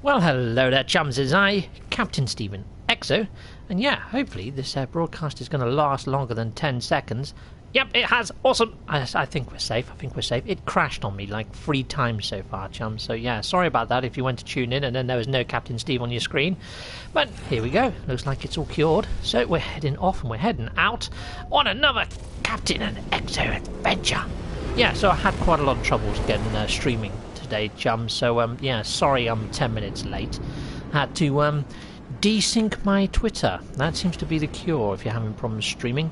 Well, hello there, chums. It's I, Captain Stephen Exo, and yeah, hopefully this broadcast is going to last longer than 10 seconds. Yep, it has. Awesome. I think we're safe. It crashed on me like 3 times so far, chums. So yeah, sorry about that if you went to tune in and then there was no Captain Steve on your screen. But here we go. Looks like it's all cured. So we're heading off and we're heading out on another Captain and Exo adventure. Yeah, so I had quite a lot of troubles getting streaming today, chums. So yeah, sorry I'm 10 minutes late. Had to desync my Twitter. That seems to be the cure if you're having problems streaming.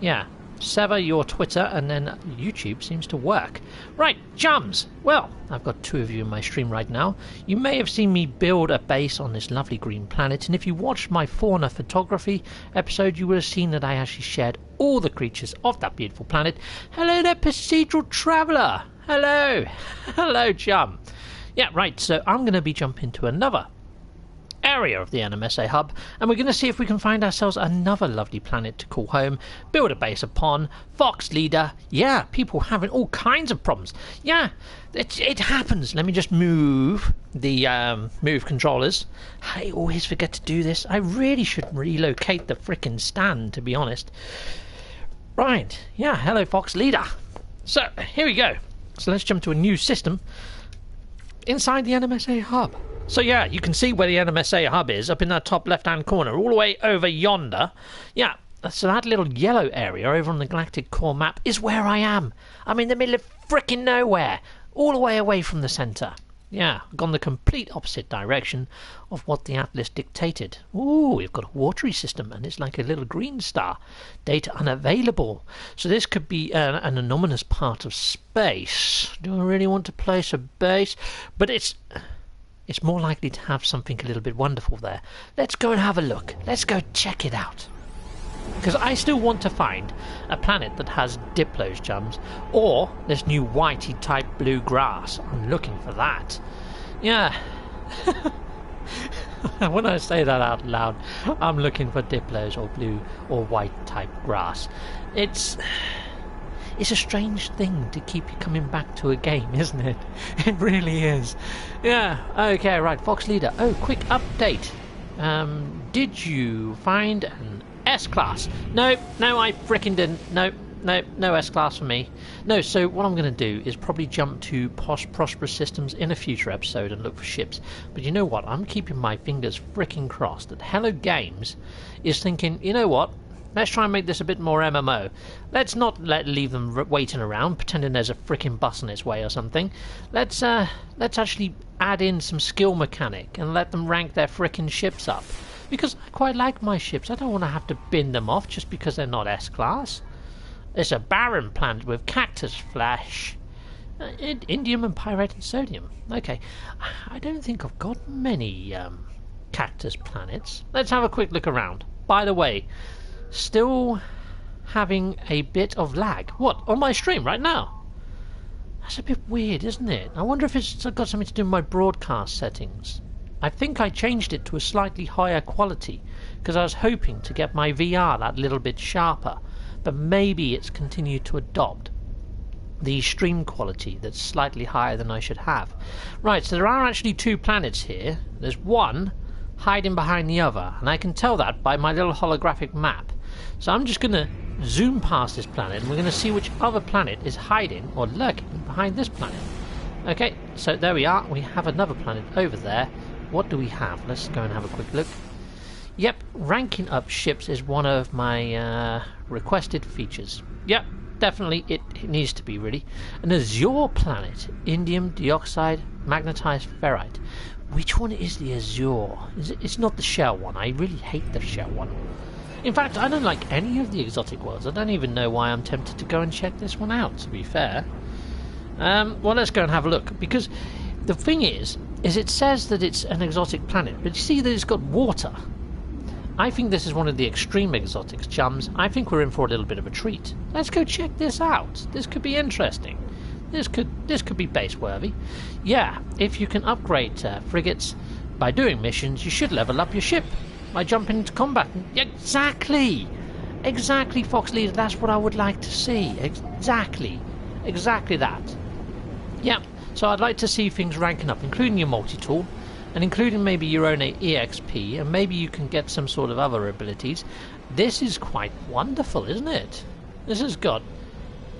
Yeah. Sever your Twitter and then YouTube seems to work. Right, chums. Well, I've got 2 of you in my stream right now. You may have seen me build a base on this lovely green planet, and if you watched my fauna photography episode, you would have seen that I actually shared all the creatures of that beautiful planet. Hello there, procedural traveller. Hello. Hello, chum. Yeah, right, so I'm going to be jumping to another area of the NMSA hub, and we're going to see if we can find ourselves another lovely planet to call home, build a base upon. Fox leader, yeah, people having all kinds of problems. Yeah, it happens. Let me just move the move controllers. I always forget to do this. I really should relocate the frickin' stand, to be honest. Right, yeah, hello Fox leader. So here we go. So let's jump to a new system inside the NMSA hub. So yeah, you can see where the NMSA hub is, up in that top left-hand corner, all the way over yonder. Yeah, so that little yellow area over on the Galactic Core map is where I am. I'm in the middle of frickin' nowhere, all the way away from the centre. Yeah, I've gone the complete opposite direction of what the Atlas dictated. Ooh, we've got a watery system, and it's like a little green star. Data unavailable. So this could be an anomalous part of space. Do I really want to place a base? But it's more likely to have something a little bit wonderful there. Let's go and have a look. Let's go check it out. Because I still want to find a planet that has Diplos, chums, or this new whitey type blue grass. I'm looking for that. Yeah. When I say that out loud, I'm looking for Diplos or blue or white type grass. It's a strange thing to keep you coming back to a game, isn't it? It really is. Yeah, okay, right, Fox Leader. Oh, quick update. Did you find an S-Class? No, I frickin' didn't. No S-Class for me. No, so what I'm going to do is probably jump to Prosperous Systems in a future episode and look for ships. But you know what? I'm keeping my fingers frickin' crossed that Hello Games is thinking, you know what? Let's try and make this a bit more MMO. Let's not leave them waiting around, pretending there's a frickin' bus on its way or something. Let's actually add in some skill mechanic and let them rank their frickin' ships up. Because I quite like my ships. I don't want to have to bin them off just because they're not S-Class. It's a barren planet with cactus flesh, indium and pyrite and sodium. Okay, I don't think I've got many cactus planets. Let's have a quick look around. By the way, still having a bit of lag. What? On my stream right now? That's a bit weird, isn't it? I wonder if it's got something to do with my broadcast settings. I think I changed it to a slightly higher quality because I was hoping to get my VR that little bit sharper, but maybe it's continued to adopt the stream quality that's slightly higher than I should have. Right, so there are actually 2 planets here. There's one hiding behind the other, and I can tell that by my little holographic map. So I'm just going to zoom past this planet, and we're going to see which other planet is hiding or lurking behind this planet. Okay, so there we are. We have another planet over there. What do we have? Let's go and have a quick look. Yep, ranking up ships is one of my requested features. Yep, definitely it needs to be, really. An azure planet, indium dioxide, magnetized ferrite. Which one is the azure? It's not the shell one. I really hate the shell one. In fact, I don't like any of the exotic worlds. I don't even know why I'm tempted to go and check this one out, to be fair. Well, let's go and have a look. Because the thing is it says that it's an exotic planet, but you see that it's got water. I think this is one of the extreme exotics, chums. I think we're in for a little bit of a treat. Let's go check this out. This could be interesting. This could be base-worthy. Yeah, if you can upgrade frigates by doing missions, you should level up your ship by jumping into combat. Exactly, Fox Leader. That's what I would like to see. Exactly that. Yeah. So I'd like to see things ranking up, including your multi-tool. and including maybe your own EXP, and maybe you can get some sort of other abilities, this is quite wonderful, isn't it? This has got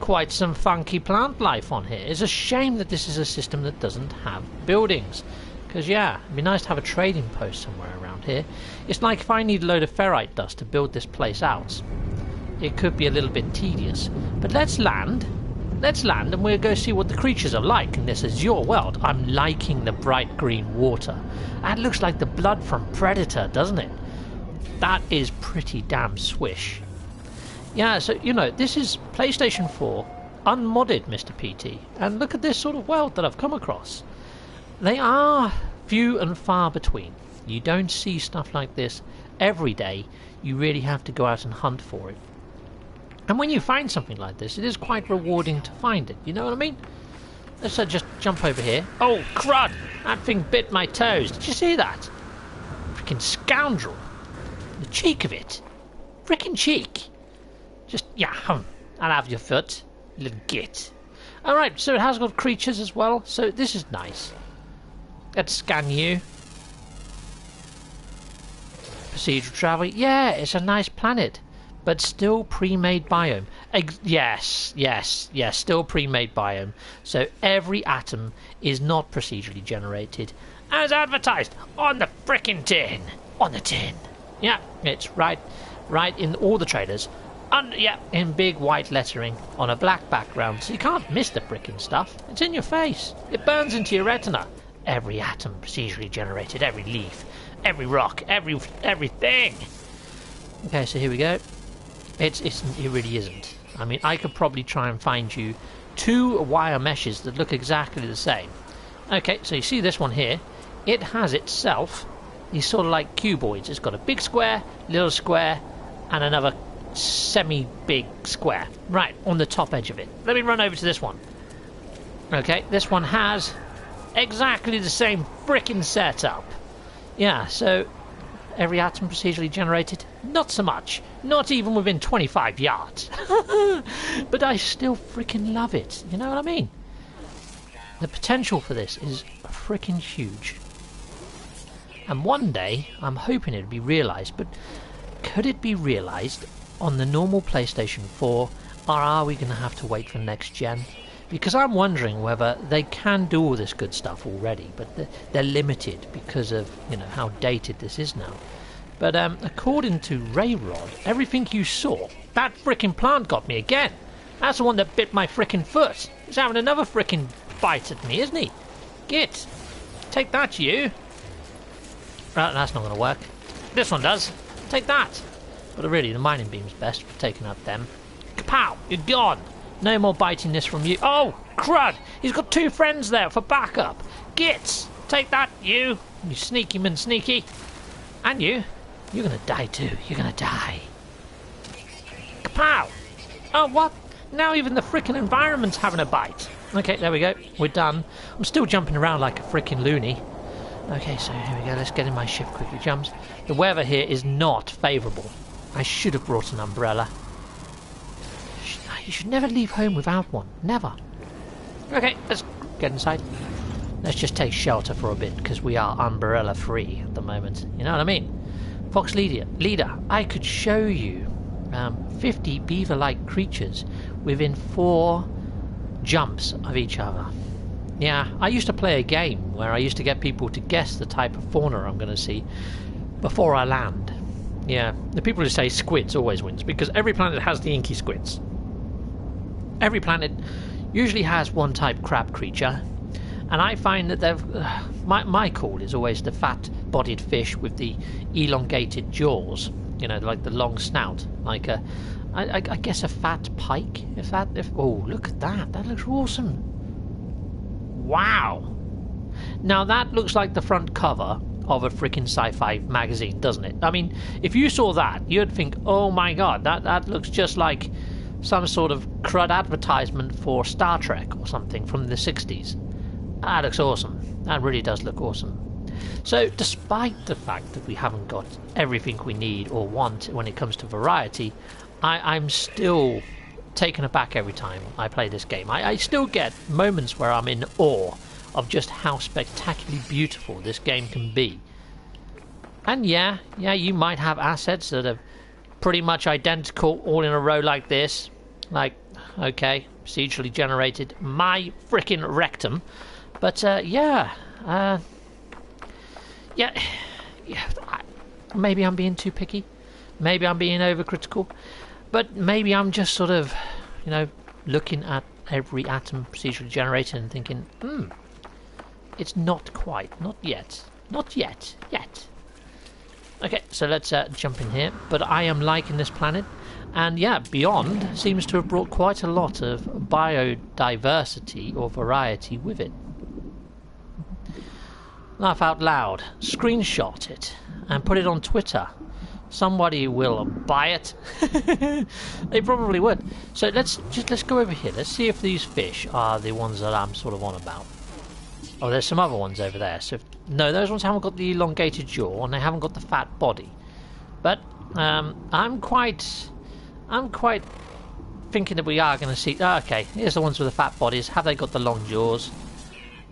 quite some funky plant life on here. It's a shame that this is a system that doesn't have buildings. Because, yeah, it'd be nice to have a trading post somewhere around here. It's like if I need a load of ferrite dust to build this place out, it could be a little bit tedious. But let's land. Let's land and we'll go see what the creatures are like in this Azure world. I'm liking the bright green water. That looks like the blood from Predator, doesn't it? That is pretty damn swish. Yeah, so, you know, this is PlayStation 4 unmodded, Mr. PT. And look at this sort of world that I've come across. They are few and far between. You don't see stuff like this every day. You really have to go out and hunt for it. And when you find something like this, it is quite rewarding to find it. You know what I mean? Let's just jump over here. Oh, crud! That thing bit my toes. Did you see that? Freaking scoundrel. The cheek of it. Freaking cheek. Just, yeah, I'll have your foot. Little git. Alright, so it has got creatures as well. So this is nice. Let's scan you. Procedural travel. Yeah, it's a nice planet. But still pre-made biome. Yes, still pre-made biome. So every atom is not procedurally generated. As advertised on the frickin' tin. On the tin. Yeah, it's right in all the trailers. Yeah, in big white lettering on a black background. So you can't miss the frickin' stuff. It's in your face. It burns into your retina. Every atom procedurally generated, every leaf, every rock, everything. Okay, so here we go. It really isn't. I mean, I could probably try and find you 2 wire meshes that look exactly the same. Okay, so you see this one here. It has itself these sort of like cuboids. It's got a big square, little square, and another semi-big square. Right, on the top edge of it. Let me run over to this one. Okay, this one has exactly the same frickin' setup. Yeah, so every atom procedurally generated? Not so much. Not even within 25 yards. But I still frickin' love it. You know what I mean? The potential for this is frickin' huge. And one day, I'm hoping it'll be realised, but could it be realised on the normal PlayStation 4, or are we going to have to wait for next gen? Because I'm wondering whether they can do all this good stuff already, but they're limited because of, you know, how dated this is now. But according to Rayrod, everything you saw, that frickin' plant got me again. That's the one that bit my frickin' foot. He's having another frickin' bite at me, isn't he? Git. Take that, you. Right, that's not going to work. This one does. Take that. But really, the mining beam's best for taking out them. Kapow! You're gone. No more biting this from you. Oh, crud! He's got 2 friends there for backup. Gits! Take that, you! You sneaky man sneaky. And you. You're gonna die too. You're gonna die. Kapow! Oh, what? Now even the frickin' environment's having a bite. Okay, there we go. We're done. I'm still jumping around like a frickin' loony. Okay, so here we go. Let's get in my ship quickly, Chums. The weather here is not favourable. I should have brought an umbrella. You should never leave home without one. Never. Okay, let's get inside. Let's just take shelter for a bit, because we are umbrella free at the moment. You know what I mean? Fox leader, I could show you 50 beaver-like creatures within 4 jumps of each other. Yeah, I used to play a game where I used to get people to guess the type of fauna I'm going to see before I land. Yeah, the people who say squids always wins, because every planet has the inky squids. Every planet usually has one type crab creature, and I find that they've my call is always the fat-bodied fish with the elongated jaws, you know, like the long snout, like I guess a fat pike. Oh, look at that! That looks awesome. Wow! Now that looks like the front cover of a freaking sci-fi magazine, doesn't it? I mean, if you saw that, you'd think, oh my god, that looks just like some sort of crud advertisement for Star Trek or something from the 60s. That looks awesome. That really does look awesome. So, despite the fact that we haven't got everything we need or want when it comes to variety, I'm still taken aback every time I play this game. I still get moments where I'm in awe of just how spectacularly beautiful this game can be. And yeah, you might have assets that are pretty much identical all in a row like this. Like, okay, procedurally generated, my frickin' rectum. But maybe I'm being too picky. Maybe I'm being overcritical. But maybe I'm just sort of, looking at every atom procedurally generated and thinking, it's not quite, not yet. Okay, so let's jump in here. But I am liking this planet. And yeah, Beyond seems to have brought quite a lot of biodiversity or variety with it. Laugh out loud. Screenshot it and put it on Twitter. Somebody will buy it. They probably would. So let's go over here. Let's see if these fish are the ones that I'm sort of on about. Oh, there's some other ones over there. So no, those ones haven't got the elongated jaw and they haven't got the fat body. But I'm quite thinking that we are going to see. Okay, here's the ones with the fat bodies. Have they got the long jaws?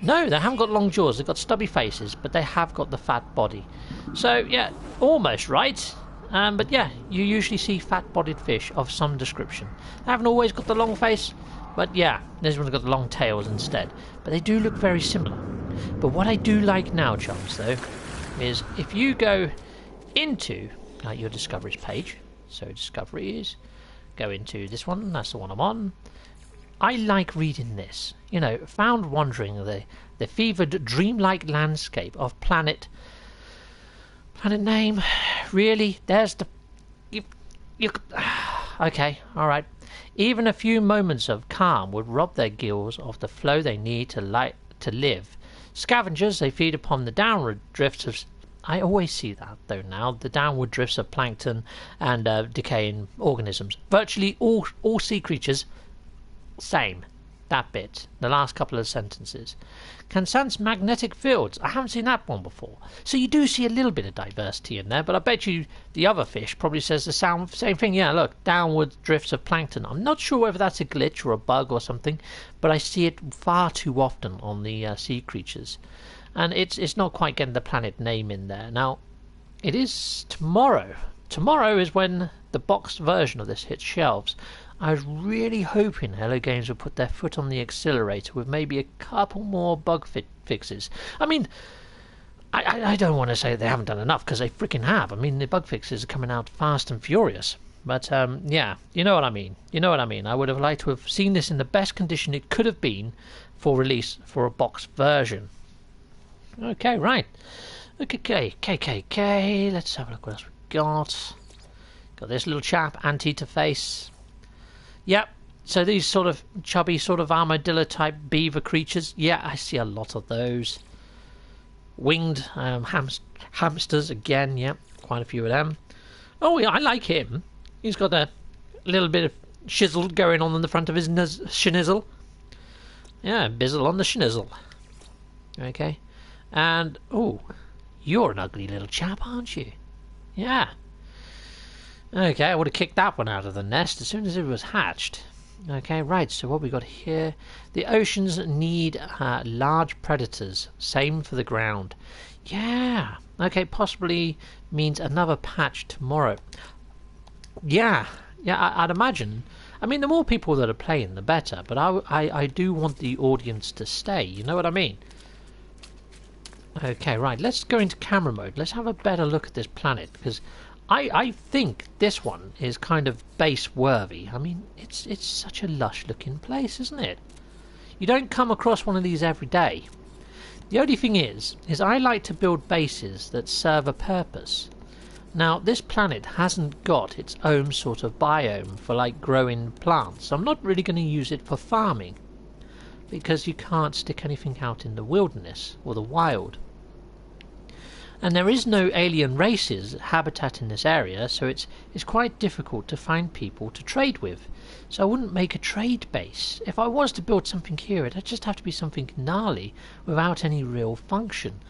No, they haven't got long jaws. They've got stubby faces, but they have got the fat body. So yeah, almost right. But yeah, you usually see fat-bodied fish of some description. They haven't always got the long face, but yeah, this one's got the long tails instead. But they do look very similar. But what I do like now, Chums, though, is if you go into your discoveries page, so discoveries, go into this one, that's the one I'm on. I like reading this. Found wandering the fevered dreamlike landscape of planet name. Really? There's the okay, alright. Even a few moments of calm would rob their gills of the flow they need to live. Scavengers, they feed upon the downward drifts of... I always see that, though, now. The downward drifts of plankton and decaying organisms. Virtually all sea creatures... Same. That bit. The last couple of sentences. Can sense magnetic fields. I haven't seen that one before. So you do see a little bit of diversity in there, but I bet you the other fish probably says the same thing. Yeah, look, downward drifts of plankton. I'm not sure whether that's a glitch or a bug or something, but I see it far too often on the sea creatures. And it's not quite getting the planet name in there. Now, it is tomorrow. Tomorrow is when the boxed version of this hits shelves. I was really hoping Hello Games would put their foot on the accelerator with maybe a couple more bug fixes. I mean, I don't want to say they haven't done enough, because they freaking have. I mean, the bug fixes are coming out fast and furious. But, yeah, you know what I mean. I would have liked to have seen this in the best condition it could have been for release for a boxed version. Okay, right. Okay, KKK. Let's have a look what else we've got. Got this little chap, Anti-to-Face. Yep, so these sort of chubby, sort of armadillo-type beaver creatures. Yeah, I see a lot of those. Winged hamsters, again, yep, quite a few of them. Oh, yeah, I like him. He's got a little bit of shizzle going on the front of his schnizzle. Yeah, bizzle on the schnizzle. Okay. And, oh, you're an ugly little chap, aren't you? Yeah. Okay, I would have kicked that one out of the nest as soon as it was hatched. Okay, right, so what we got here. The oceans need large predators. Same for the ground. Yeah. Okay, possibly means another patch tomorrow. Yeah, I'd imagine. I mean, the more people that are playing, the better. But I do want the audience to stay. You know what I mean? Okay, right, let's go into camera mode. Let's have a better look at this planet, because I think this one is kind of base worthy. I mean, it's such a lush looking place, isn't it? You don't come across one of these every day. The only thing is I like to build bases that serve a purpose. Now, this planet hasn't got its own sort of biome for like growing plants. I'm not really going to use it for farming, because you can't stick anything out in the wilderness or the wild. And there is no alien races habitat in this area, so it's quite difficult to find people to trade with. So I wouldn't make a trade base. If I was to build something here, it'd just have to be something gnarly without any real function.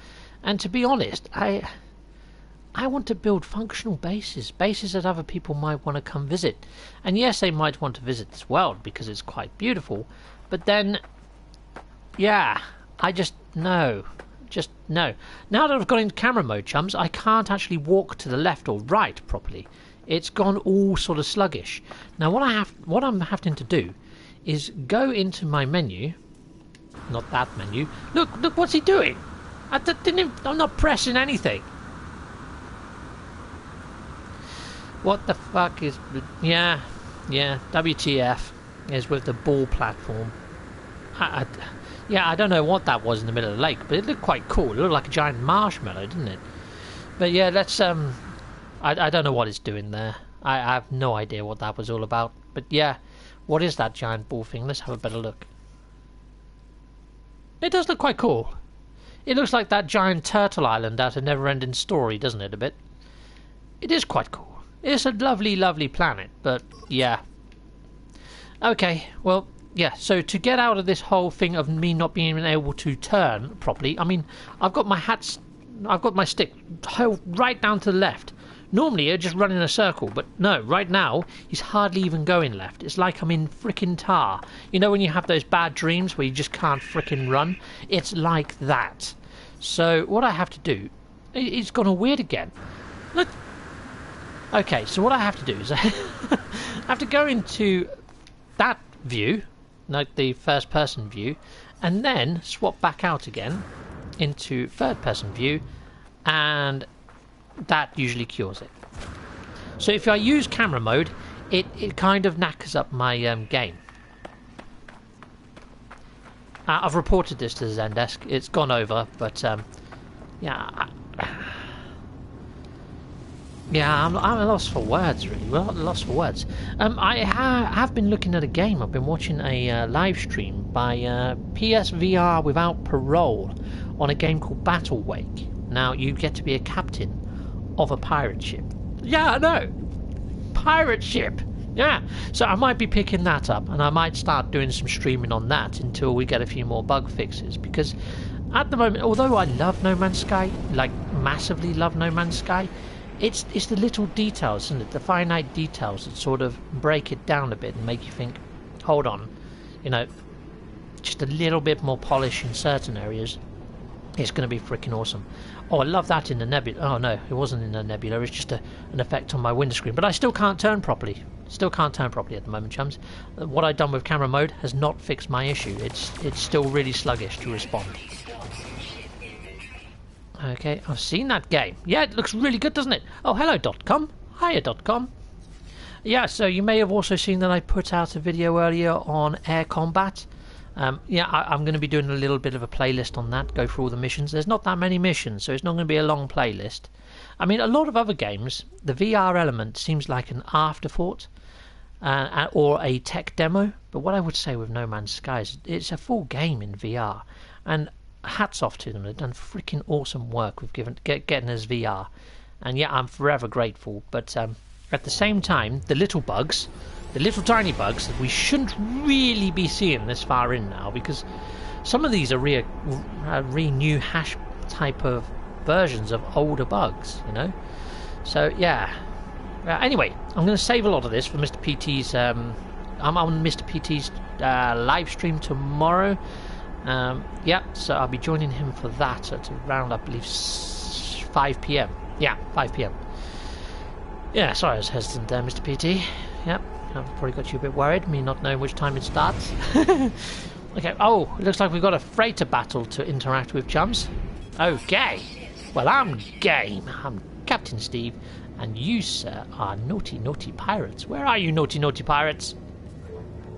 And to be honest, I want to build functional bases that other people might want to come visit. And yes, they might want to visit this world because it's quite beautiful, but then, yeah, I just no. Just no. Now that I've got into camera mode, chums, I can't actually walk to the left or right properly. It's gone all sort of sluggish. Now what I'm having to do is go into my menu. Not that menu. Look, what's he doing? I'm not pressing anything. What the fuck is... Yeah, WTF is with the ball platform. Yeah, I don't know what that was in the middle of the lake, but it looked quite cool. It looked like a giant marshmallow, didn't it? But yeah, let's... I don't know what it's doing there. I have no idea what that was all about. But yeah, what is that giant ball thing? Let's have a better look. It does look quite cool. It looks like that giant turtle island out of Never-Ending Story, doesn't it, a bit? It is quite cool. It's a lovely, lovely planet, but yeah. Okay, well, yeah, so to get out of this whole thing of me not being able to turn properly, I mean, I've got my stick held right down to the left. Normally, it'd just run in a circle, but no, right now, he's hardly even going left. It's like I'm in frickin' tar. You know when you have those bad dreams where you just can't frickin' run? It's like that. So, what I have to do... It's gone all weird again. Look. Okay, so what I have to do is... I have to go into that view, like the first-person view, and then swap back out again into third-person view, and... that usually cures it. So if I use camera mode, it kind of knackers up my game. I've reported this to Zendesk. It's gone over, but yeah, I'm lost for words, really. Well, lost for words. I have been looking at a game. I've been watching a live stream by PSVR Without Parole on a game called Battle Wake. Now you get to be a captain of a pirate ship. Yeah, I know. Pirate ship. Yeah. So I might be picking that up, and I might start doing some streaming on that until we get a few more bug fixes. Because at the moment, although I love No Man's Sky, like massively love No Man's Sky, it's the little details, isn't it? The finite details that sort of break it down a bit and make you think, hold on, you know, just a little bit more polish in certain areas. It's going to be freaking awesome. Oh, I love that in the nebula. Oh, no, it wasn't in the nebula. It's just an effect on my windscreen. But I still can't turn properly. Still can't turn properly at the moment, chums. What I've done with camera mode has not fixed my issue. It's still really sluggish to respond. Okay, I've seen that game. Yeah, it looks really good, doesn't it? Oh, hello, .com. Hiya, .com. Yeah, so you may have also seen that I put out a video earlier on air combat. Yeah, I'm going to be doing a little bit of a playlist on that, go through all the missions. There's not that many missions, so it's not going to be a long playlist. I mean, a lot of other games, the VR element seems like an afterthought or a tech demo, but what I would say with No Man's Sky is it's a full game in VR, and hats off to them. They've done freaking awesome work with getting us VR, and yeah, I'm forever grateful, but at the same time, the little bugs... the little tiny bugs that we shouldn't really be seeing this far in now, because some of these are new hash type of versions of older bugs, you know. So yeah. Anyway, I'm going to save a lot of this for Mr. PT's. I'm on Mr. PT's live stream tomorrow. Yeah, so I'll be joining him for that at around, I believe, 5 p.m. Yeah, 5 p.m. Yeah, sorry I was hesitant there, Mr. PT. Yep. I've probably got you a bit worried, me not knowing which time it starts. Okay, oh, it looks like we've got a freighter battle to interact with, chums. Okay, well, I'm game. I'm Captain Steve, and you, sir, are naughty, naughty pirates. Where are you, naughty, naughty pirates?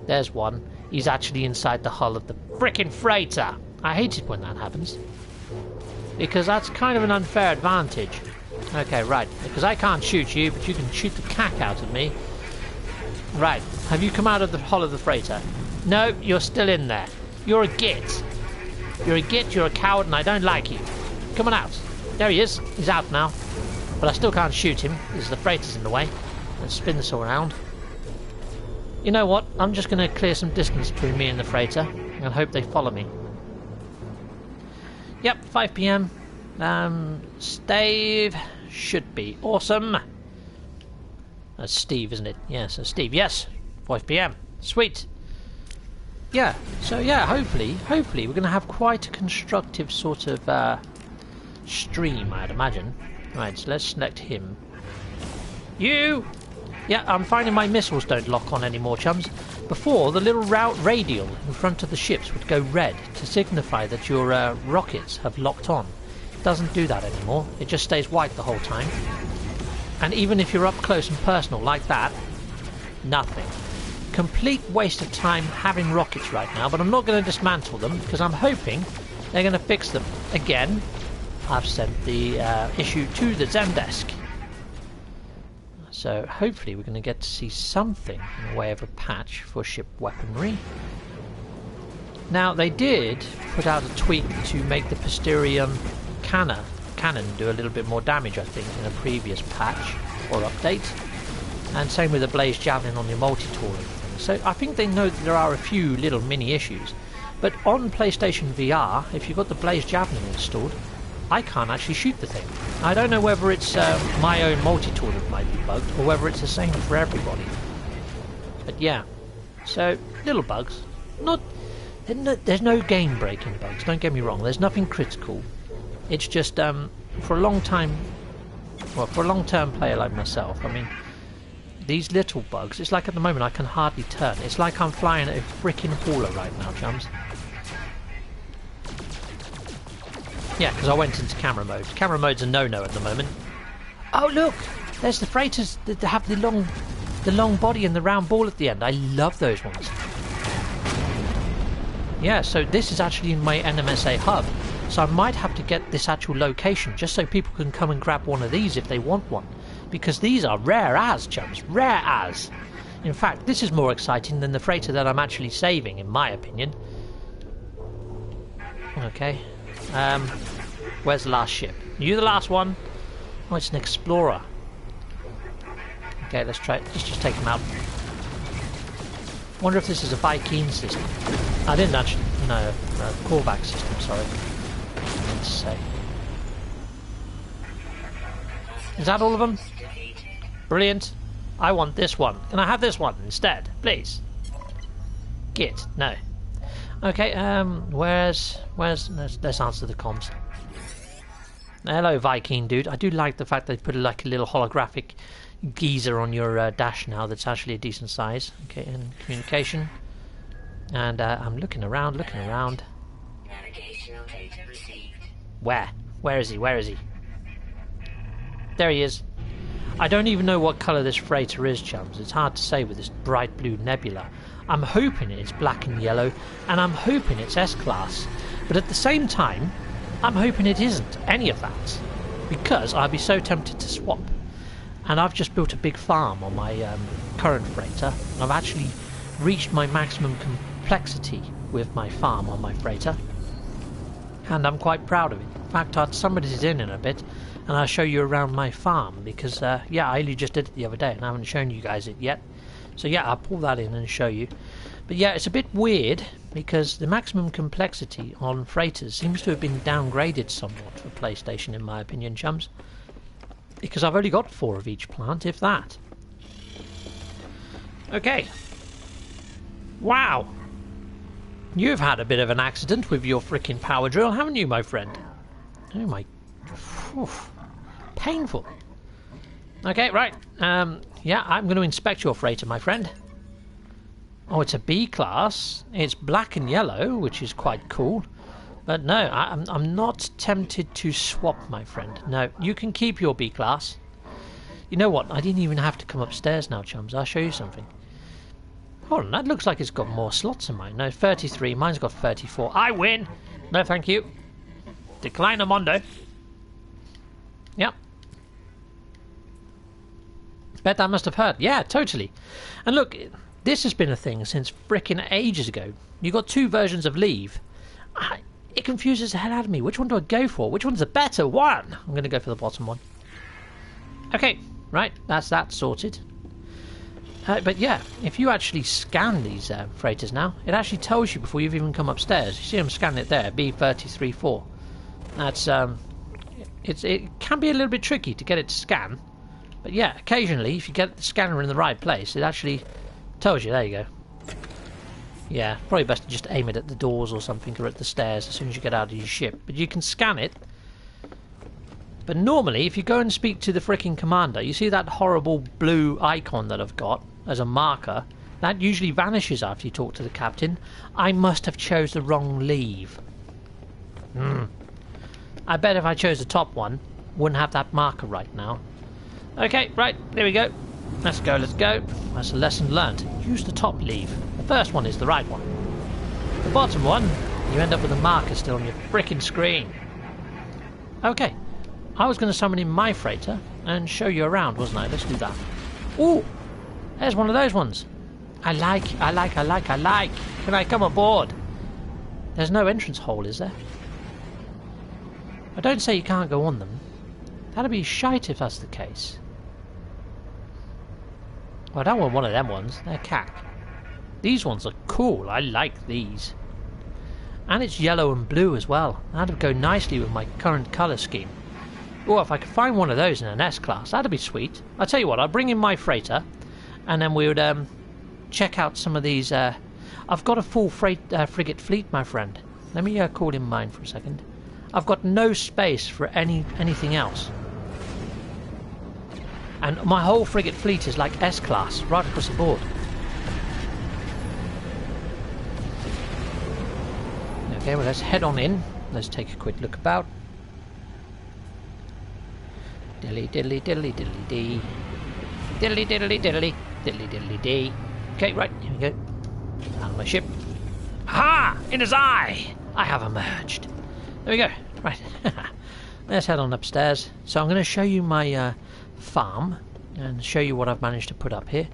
There's one. He's actually inside the hull of the frickin' freighter. I hate it when that happens, because that's kind of an unfair advantage. Okay, right, because I can't shoot you, but you can shoot the cack out of me. Right, have you come out of the hull of the freighter? No, you're still in there. You're a git. You're a git, you're a coward, and I don't like you. Come on out. There he is. He's out now. But I still can't shoot him, because the freighter's in the way. Let's spin this all around. You know what? I'm just going to clear some distance between me and the freighter, and hope they follow me. Yep, 5 p.m. Steve should be awesome. That's Steve, isn't it? Yeah, so Steve, yes. 5 p.m. Sweet. yeah, so yeah, hopefully we're going to have quite a constructive sort of stream, I'd imagine. Right, so let's select him. You! Yeah, I'm finding my missiles don't lock on anymore, chums. Before, the little radial in front of the ships would go red to signify that your rockets have locked on. It doesn't do that anymore. It just stays white the whole time. And even if you're up close and personal like that, nothing. Complete waste of time having rockets right now, but I'm not going to dismantle them because I'm hoping they're going to fix them. Again, I've sent the issue to the Zendesk. So hopefully we're going to get to see something in the way of a patch for ship weaponry. Now they did put out a tweak to make the Posterion cannon do a little bit more damage, I think, in a previous patch or update. And same with the Blaze Javelin on your multi-tool and things. So I think they know that there are a few little mini issues. But on PlayStation VR, if you've got the Blaze Javelin installed, I can't actually shoot the thing. I don't know whether it's my own multi-tool that might be bugged or whether it's the same for everybody. But yeah, so little bugs. There's no game-breaking bugs, don't get me wrong. There's nothing critical. It's just for a long-term player like myself, I mean, these little bugs, it's like at the moment I can hardly turn. It's like I'm flying a freaking hauler right now, chums. Yeah, because I went into camera mode. Camera mode's a no-no at the moment. Oh look! There's the freighters that have the long body and the round ball at the end. I love those ones. Yeah, so this is actually in my NMSA hub. So I might have to get this actual location just so people can come and grab one of these if they want one. Because these are rare as, chums. Rare as. In fact, this is more exciting than the freighter that I'm actually saving, in my opinion. Okay. Where's the last ship? Are you the last one? Oh, it's an explorer. Okay, let's just take him out. Wonder if this is a Viking system. I didn't actually... No, callback system, sorry. Let's say. Is that all of them? Brilliant. I want this one. Can I have this one instead, please? Git. No. Okay, let's answer the comms. Hello, Viking dude. I do like the fact they put like a little holographic geezer on your dash now that's actually a decent size. Okay, and communication. And I'm looking around. Navigational data received. Where? Where is he? Where is he? There he is. I don't even know what colour this freighter is, chums. It's hard to say with this bright blue nebula. I'm hoping it's black and yellow, and I'm hoping it's S-Class. But at the same time, I'm hoping it isn't any of that, because I'd be so tempted to swap. And I've just built a big farm on my current freighter. I've actually reached my maximum complexity with my farm on my freighter, and I'm quite proud of it. In fact, I'd summon it in a bit, and I'll show you around my farm, because, yeah, I only just did it the other day, and I haven't shown you guys it yet. So yeah, I'll pull that in and show you. But yeah, it's a bit weird because the maximum complexity on freighters seems to have been downgraded somewhat for PlayStation, in my opinion, chums. Because I've only got 4 of each plant, if that. Okay. Wow. You've had a bit of an accident with your frickin' power drill, haven't you, my friend? Oh my... Oof. Painful. Okay, right. Yeah, I'm going to inspect your freighter, my friend. Oh, it's a B class. It's black and yellow, which is quite cool. But no, I'm not tempted to swap, my friend. No, you can keep your B class. You know what? I didn't even have to come upstairs now, chums. I'll show you something. Hold on, that looks like it's got more slots than mine. No, 33. Mine's got 34. I win! No, thank you. Decline a mondo. Yep. Bet that must have hurt. Yeah, totally. And look, this has been a thing since frickin' ages ago. You got 2 versions of Leave. It confuses the hell out of me. Which one do I go for? Which one's the better one? I'm going to go for the bottom one. Okay, right, that's that sorted. But yeah, if you actually scan these freighters now, it actually tells you before you've even come upstairs. You see I'm scanning it there, B334. That's it can be a little bit tricky to get it to scan. But yeah, occasionally, if you get the scanner in the right place, it actually tells you. There you go. Yeah, probably best to just aim it at the doors or something, or at the stairs as soon as you get out of your ship. But you can scan it. But normally, if you go and speak to the frickin' commander, you see that horrible blue icon that I've got as a marker? That usually vanishes after you talk to the captain. I must have chose the wrong leave. I bet if I chose the top one, wouldn't have that marker right now. Okay, right, there we go. Let's go, let's go. That's a lesson learned. Use the top leave. The first one is the right one. The bottom one, you end up with a marker still on your frickin' screen. Okay, I was going to summon in my freighter and show you around, wasn't I? Let's do that. Ooh, there's one of those ones. I like. Can I come aboard? There's no entrance hole, is there? I don't say you can't go on them. That'd be shite if that's the case. Well, I don't want one of them ones. They're cack. These ones are cool. I like these. And it's yellow and blue as well. That'd go nicely with my current colour scheme. Oh, if I could find one of those in an S-Class, that'd be sweet. I'll tell you what, I'll bring in my freighter, and then we would check out some of these. I've got a full frigate fleet, my friend. Let me call in mine for a second. I've got no space for anything else. And my whole frigate fleet is like S-Class, right across the board. Okay, well, let's head on in. Let's take a quick look about. Diddly diddly diddly diddly dee. Diddly diddly diddly diddly diddly dee. Okay, right, here we go. Out of my ship. Aha! In his eye! I have emerged. There we go. Right. Let's head on upstairs. So I'm going to show you my farm and show you what I've managed to put up here.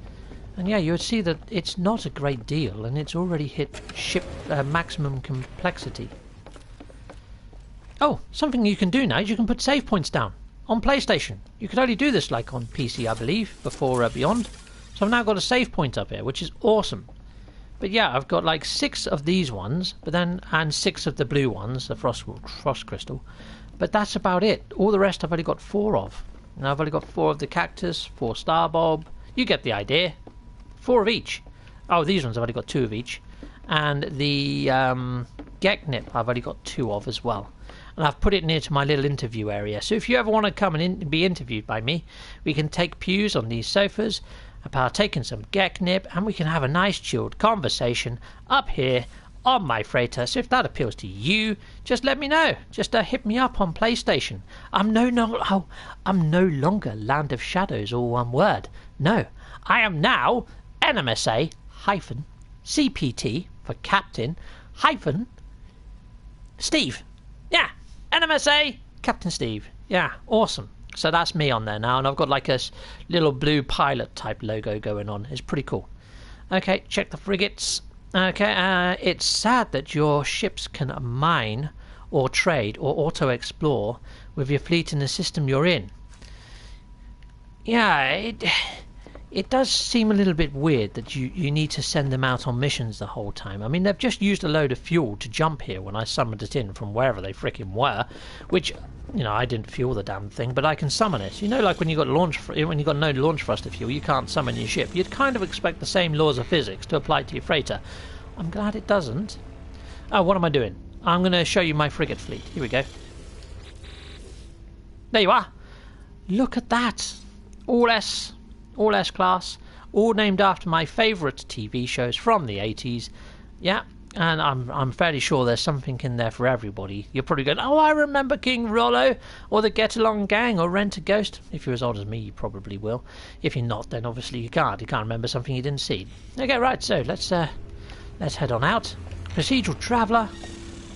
And yeah, you would see that it's not a great deal, and it's already hit ship maximum complexity. Oh, something you can do now is you can put save points down on PlayStation. You could only do this like on PC, I believe, before Beyond. So I've now got a save point up here, which is awesome. But yeah, I've got like 6 of these ones, but then and 6 of the blue ones, the frost crystal. But that's about it. All the rest I've only got 4 of. And I've only got 4 of the cactus, 4 starbob. You get the idea. 4 of each. Oh, these ones I've only got 2 of each. And the Geknip I've only got 2 of as well. And I've put it near to my little interview area. So if you ever want to come and be interviewed by me, we can take pews on these sofas, partake in some Geknip, and we can have a nice chilled conversation up here on my freighter. So if that appeals to you, just let me know. Just hit me up on PlayStation. I'm no longer Landofshadows, all one word. No, I am now NMSA -CPT for Captain Steve. Yeah, NMSA Captain Steve. Yeah, awesome. So that's me on there now, and I've got like a little blue pilot type logo going on. It's pretty cool. Okay, check the frigates. Okay, it's sad that your ships can mine or trade or auto-explore with your fleet in the system you're in. Yeah, it does seem a little bit weird that you need to send them out on missions the whole time. I mean, they've just used a load of fuel to jump here when I summoned it in from wherever they frickin' were, which, you know, I didn't fuel the damn thing, but I can summon it. You know, like when you got no launch thruster fuel, you can't summon your ship. You'd kind of expect the same laws of physics to apply to your freighter. I'm glad it doesn't. Oh, what am I doing? I'm going to show you my frigate fleet. Here we go. There you are. Look at that. All S class, all named after my favourite TV shows from the 80s. Yeah, and I'm fairly sure there's something in there for everybody. You're probably going, oh, I remember King Rollo, or the Get Along Gang, or Rent a Ghost. If you're as old as me, you probably will. If you're not, then obviously you can't. You can't remember something you didn't see. Okay, right, so let's head on out. Procedural Traveller.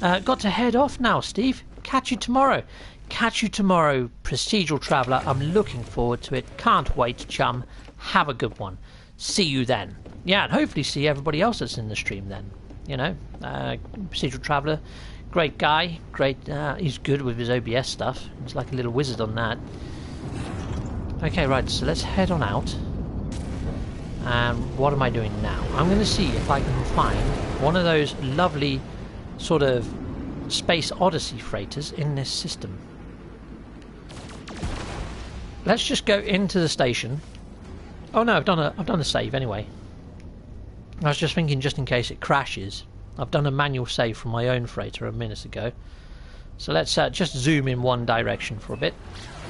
Got to head off now, Steve. Catch you tomorrow. Procedural Traveller. I'm looking forward to it. Can't wait, chum. Have a good one. See you then. Yeah, and hopefully see everybody else that's in the stream then. You know, Procedural Traveller, great guy. Great. He's good with his OBS stuff. He's like a little wizard on that. Okay, right. So let's head on out. And what am I doing now? I'm going to see if I can find one of those lovely sort of Space Odyssey freighters in this system. Let's just go into the station. Oh no, I've done a save anyway. I was just thinking, just in case it crashes, I've done a manual save from my own freighter a minute ago. So let's just zoom in one direction for a bit,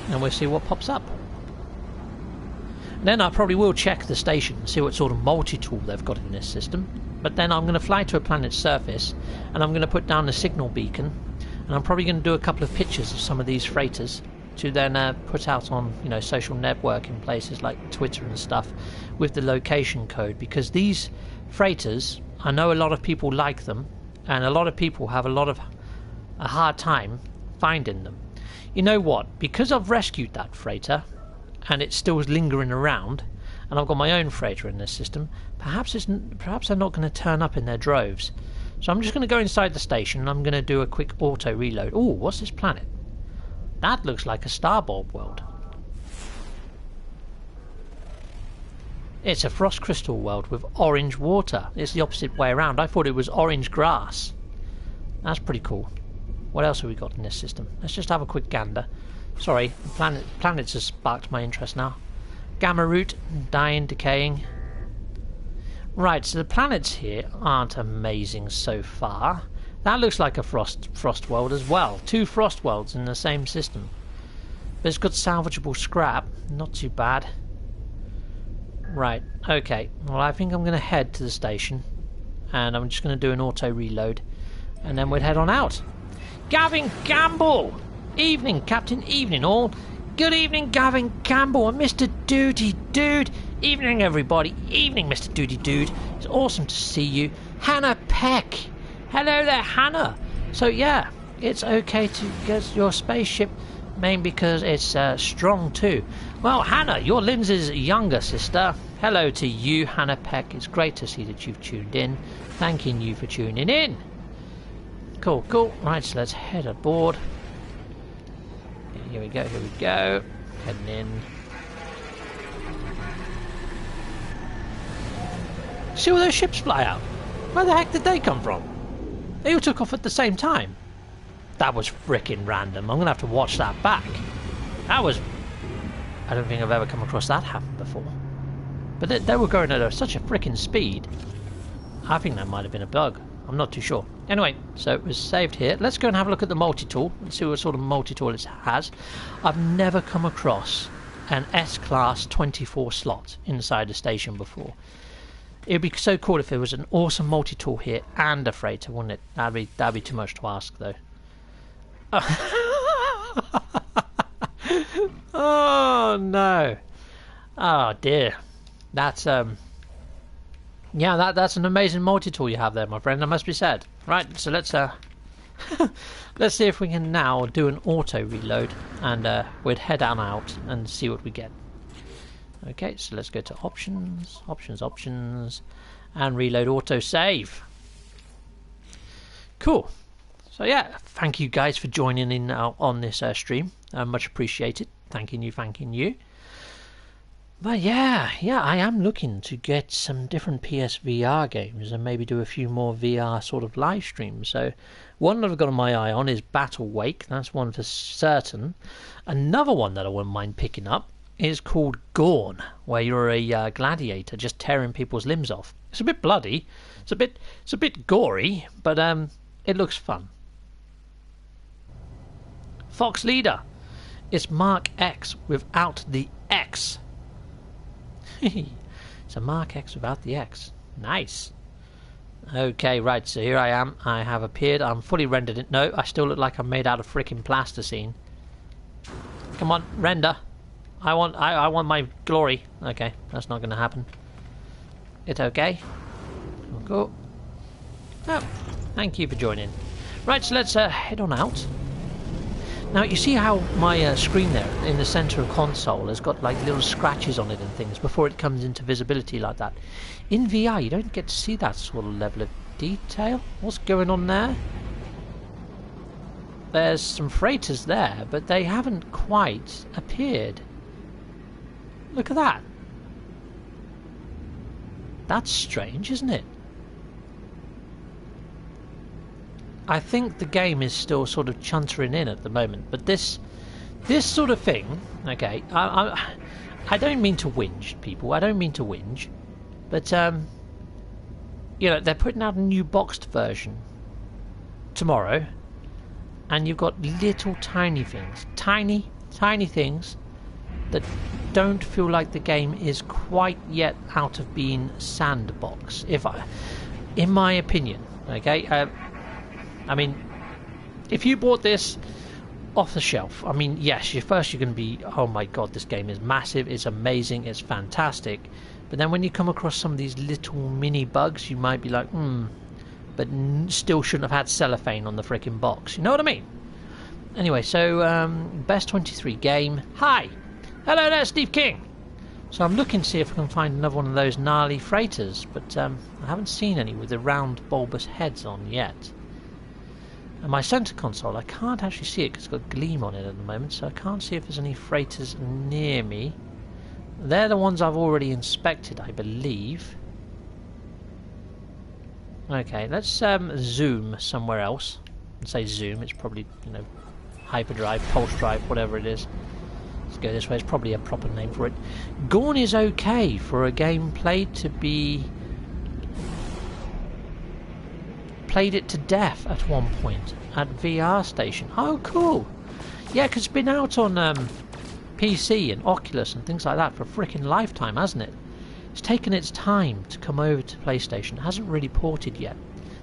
and we'll see what pops up. Then I probably will check the station and see what sort of multi-tool they've got in this system. But then I'm going to fly to a planet's surface, and I'm going to put down a signal beacon, and I'm probably going to do a couple of pictures of some of these freighters to then put out on, you know, social networking places like Twitter and stuff with the location code, because these freighters, I know a lot of people like them, and a lot of people have a hard time finding them. You know what? Because I've rescued that freighter and it's still lingering around, and I've got my own freighter in this system, perhaps they're not going to turn up in their droves. So I'm just going to go inside the station and I'm going to do a quick auto reload. Oh, what's this planet? That looks like a starboard world. It's a frost crystal world with orange water. It's the opposite way around. I thought it was orange grass. That's pretty cool. What else have we got in this system? Let's just have a quick gander. Sorry, planets has sparked my interest now. Gamma root, dying, decaying. Right, so the planets here aren't amazing so far. That looks like a frost world as well. 2 frost worlds in the same system. But it's got salvageable scrap. Not too bad. Right, okay. Well, I think I'm going to head to the station, and I'm just going to do an auto reload, and then we'll head on out. Gavin Campbell! Evening, Captain, evening all. Good evening, Gavin Campbell and Mr. Duty Dude. Evening, everybody. Evening, Mr. Duty Dude. It's awesome to see you. Hannah Peck. Hello there, Hannah. So, yeah, it's okay to get your spaceship, mainly because it's strong too. Well, Hannah, you're Lindsay's younger sister. Hello to you, Hannah Peck. It's great to see that you've tuned in. Thanking you for tuning in. Cool, cool. Right, so let's head aboard. Here we go, here we go. Heading in. See all those ships fly out? Where the heck did they come from? They all took off at the same time. That was frickin' random. I'm going to have to watch that back. That was... I don't think I've ever come across that happen before. But they were going at such a frickin' speed. I think that might have been a bug. I'm not too sure. Anyway, so it was saved here. Let's go and have a look at the multi-tool. Let's see what sort of multi-tool it has. I've never come across an S-Class 24 slot inside a station before. It'd be so cool if there was an awesome multi-tool here and a freighter, wouldn't it? That'd be too much to ask, though. Oh no! Oh dear. That's yeah, that's an amazing multi-tool you have there, my friend. That must be said. Right, so let's let's see if we can now do an auto reload, and we'd head on out and see what we get. Okay, so let's go to options, and reload auto save. Cool. So yeah, thank you guys for joining in on this stream. Much appreciated. Thanking you. But yeah, I am looking to get some different PSVR games and maybe do a few more VR sort of live streams. So one that I've got my eye on is Battle Wake. That's one for certain. Another one that I wouldn't mind picking up is called Gorn, where you're a gladiator just tearing people's limbs off. It's a bit bloody. It's a bit gory, but it looks fun. Fox Leader. It's Mark X without the X. It's a Mark X without the X. Nice. Okay, right, so here I am. I have appeared. I'm fully rendered it. No, I still look like I'm made out of freaking plasticine. Come on, render. I want my glory. Okay, that's not going to happen. It's okay. Cool. Oh, thank you for joining. Right, so let's head on out. Now, you see how my screen there in the centre of console has got like little scratches on it and things before it comes into visibility like that. In VR, you don't get to see that sort of level of detail. What's going on there? There's some freighters there, but they haven't quite appeared. Look at that. That's strange, isn't it? I think the game is still sort of chuntering in at the moment, but this sort of thing, okay, I don't mean to whinge, people, I don't mean to whinge, but you know, they're putting out a new boxed version tomorrow, and you've got little tiny things, tiny things that don't feel like the game is quite yet out of being sandbox, in my opinion. Okay, I mean, if you bought this off the shelf, I mean, yes, you're going to be, oh my god, this game is massive, it's amazing, it's fantastic. But then when you come across some of these little mini bugs, you might be like, but still shouldn't have had cellophane on the freaking box. You know what I mean? Anyway, so best 23 game. Hi, hello there, Steve King. So I'm looking to see if I can find another one of those gnarly freighters, but I haven't seen any with the round bulbous heads on yet. And my center console, I can't actually see it because it's got gleam on it at the moment, so I can't see if there's any freighters near me. They're the ones I've already inspected, I believe. Okay, let's zoom somewhere else. And say zoom, it's probably, you know, hyperdrive, pulse drive, whatever it is. Let's go this way, it's probably a proper name for it. Gorn is okay for a game played to be... played it to death at one point at VR Station. Oh, cool. Yeah, because it's been out on PC and Oculus and things like that for a freaking lifetime, hasn't it? It's taken its time to come over to PlayStation. It hasn't really ported yet.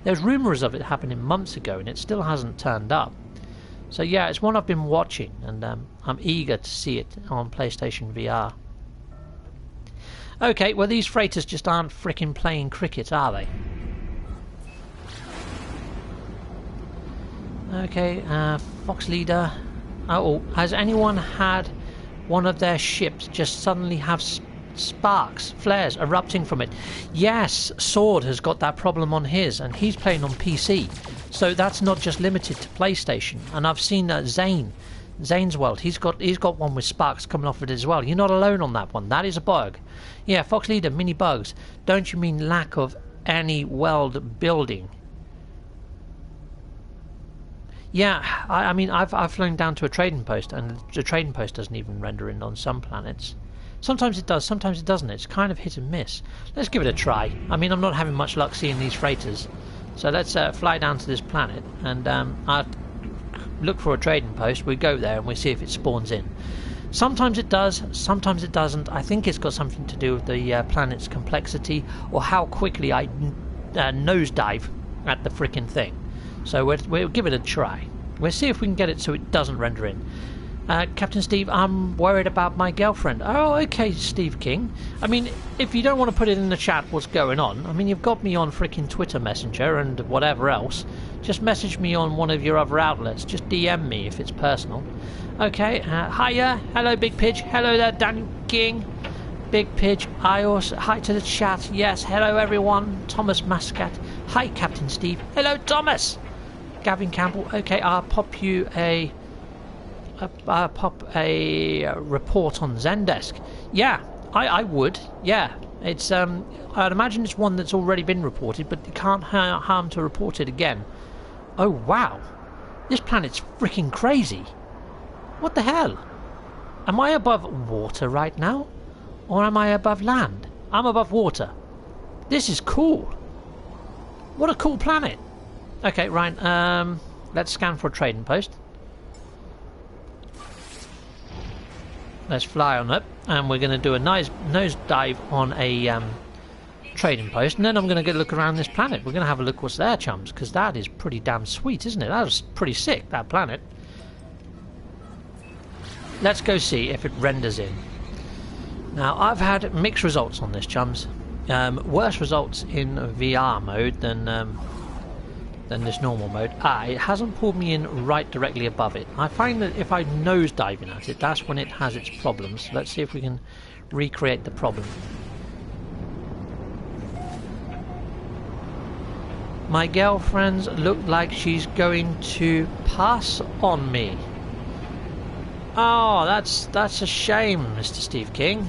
There's rumours of it happening months ago and it still hasn't turned up. So yeah, it's one I've been watching, and I'm eager to see it on PlayStation VR. Okay, well, these freighters just aren't frickin' playing cricket, are they? Okay, Fox Leader. Oh, has anyone had one of their ships just suddenly have sparks, flares erupting from it? Yes, Sword has got that problem on his, and he's playing on PC. So that's not just limited to PlayStation. And I've seen Zane's World. He's got one with sparks coming off it as well. You're not alone on that one. That is a bug. Yeah, Fox Leader, mini bugs. Don't you mean lack of any world building? Yeah, I mean, I've flown down to a trading post, and the trading post doesn't even render in on some planets. Sometimes it does, sometimes it doesn't. It's kind of hit and miss. Let's give it a try. I mean, I'm not having much luck seeing these freighters. So let's fly down to this planet, and I'll look for a trading post. We go there and we see if it spawns in. Sometimes it does, sometimes it doesn't. I think it's got something to do with the planet's complexity, or how quickly I nosedive at the frickin' thing. So we'll give it a try. We'll see if we can get it so it doesn't render in. Captain Steve, I'm worried about my girlfriend. Oh, okay, Steve King. I mean, if you don't want to put it in the chat what's going on, I mean, you've got me on frickin' Twitter Messenger and whatever else. Just message me on one of your other outlets. Just DM me if it's personal. Okay, hiya. Hello, Big Pidge. Hello there, Daniel King. Big Pidge. I also... Hi to the chat. Yes, hello, everyone. Thomas Mascat. Hi, Captain Steve. Hello, Thomas. Gavin Campbell. Okay, I'll pop you a... pop a report on Zendesk. Yeah, I would. Yeah, it's I'd imagine it's one that's already been reported, but it can't harm to report it again. Oh wow, this planet's freaking crazy. What the hell? Am I above water right now, or am I above land? I'm above water. This is cool. What a cool planet. Okay, right. Let's scan for a trading post. Let's fly on up, and we're going to do a nice nosedive on a trading post, and then I'm going to go look around this planet. We're going to have a look what's there, chums, because that is pretty damn sweet, isn't it? That was pretty sick, that planet. Let's go see if it renders in. Now, I've had mixed results on this, chums. Worse results in VR mode than this normal mode. It hasn't pulled me in right directly above it. I find that if I nose diving at it, that's when it has its problems. Let's see if we can recreate the problem. My girlfriend's looked like she's going to pass on me. Oh, that's a shame, Mr. Steve King.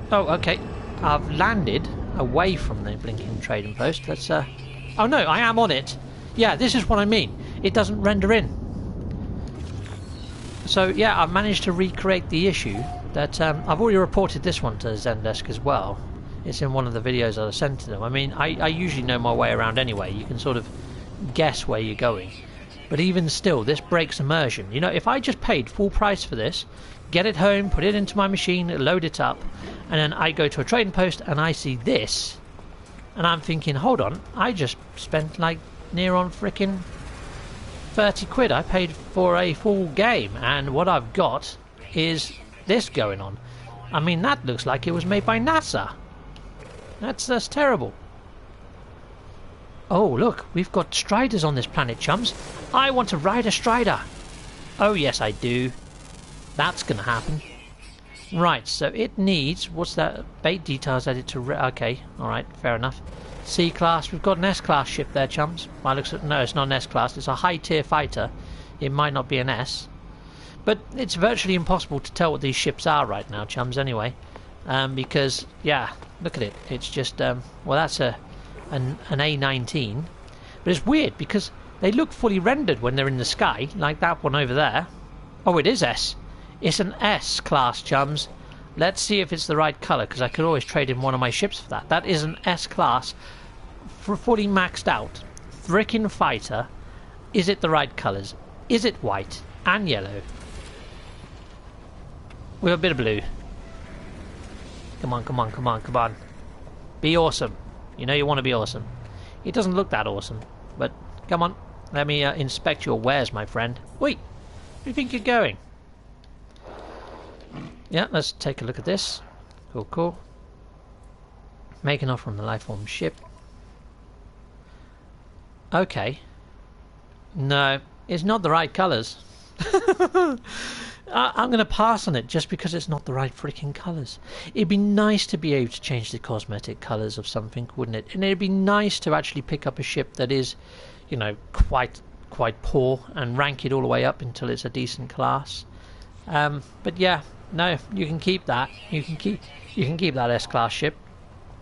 Oh, okay. I've landed away from the blinking trading post. Let's oh no, I am on it. Yeah, this is what I mean. It doesn't render in. So yeah, I've managed to recreate the issue that I've already reported this one to Zendesk as well. It's in one of the videos I sent to them. I mean, I usually know my way around anyway. You can sort of guess where you're going. But even still, this breaks immersion. You know, if I just paid full price for this, get it home, put it into my machine, load it up, and then I go to a trading post and I see this, and I'm thinking, hold on, I just spent like near on frickin' 30 quid. I paid for a full game, and what I've got is this going on. I mean, that looks like it was made by NASA. That's terrible. Oh, look, we've got striders on this planet, chums. I want to ride a strider. Oh, yes, I do. That's going to happen. Right, so it needs... What's that? Bait details added to... Okay, alright, fair enough. C-class. We've got an S-class ship there, chums. Well, looks at, no, it's not an S-class. It's a high-tier fighter. It might not be an S. But it's virtually impossible to tell what these ships are right now, chums, anyway. Because, yeah, look at it. It's just... well, that's an A19. But it's weird because they look fully rendered when they're in the sky, like that one over there. Oh, it is S. It's an S-class, chums. Let's see if it's the right colour, because I could always trade in one of my ships for that. That is an S-class, fully maxed out, frickin' fighter. Is it the right colours? Is it white and yellow? With a bit of blue. Come on, come on, come on, come on. Be awesome. You know you want to be awesome. It doesn't look that awesome, but come on. Let me inspect your wares, my friend. Wait, where do you think you're going? Yeah, let's take a look at this. Cool, cool. Making off from the lifeform ship. Okay. No, it's not the right colours. I'm going to pass on it just because it's not the right freaking colours. It'd be nice to be able to change the cosmetic colours of something, wouldn't it? And it'd be nice to actually pick up a ship that is, you know, quite poor and rank it all the way up until it's a decent class. But yeah, no, you can keep that. You can keep that S-class ship.